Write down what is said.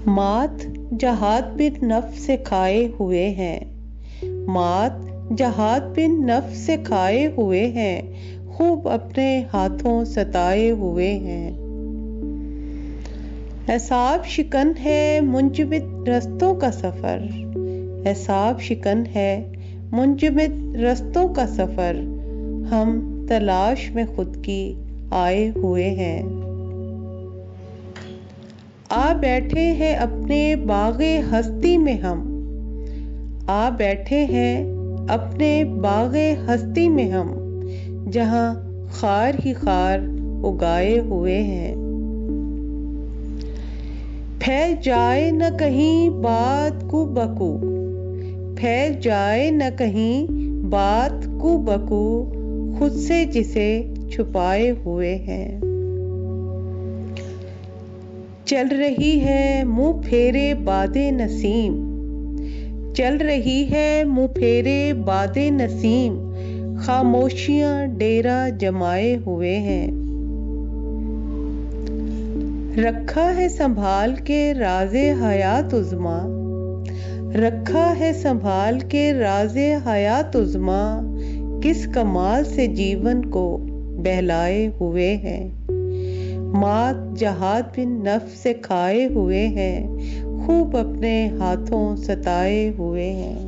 मात जहाद बिन नफ्स से खाए हुए हैं, मात जहाद बिन नफ्स से खाए हुए हैं, खूब अपने हाथों सताए हुए हैं। एसाब शिकन है मुंजमद रस्तों का सफ़र, एसाब शिकन है मुंजमद रस्तों का सफ़र, हम तलाश में खुद की आए हुए हैं। आ बैठे हैं अपने बाग़े हस्ती में हम, आ बैठे हैं अपने बाग़े हस्ती में हम, जहाँ खार ही खार उगाए हुए हैं। फैल जाए न कहीं बात कू बकू, फैल जाए न कहीं बात कू बकू, खुद से जिसे छुपाए हुए हैं। चल रही है मुँह फेरे बादे नसीम, चल रही है मुँह फेरे बादे नसीम, खामोशियाँ डेरा जमाए हुए हैं। रखा है संभाल के राज़े हयात उज़्मा, रखा है संभाल के राज़े हयात उज़्मा, किस कमाल से जीवन को बहलाए हुए हैं। मात जहाद बिन नफ्स से खाए हुए हैं, खूब अपने हाथों सताए हुए हैं।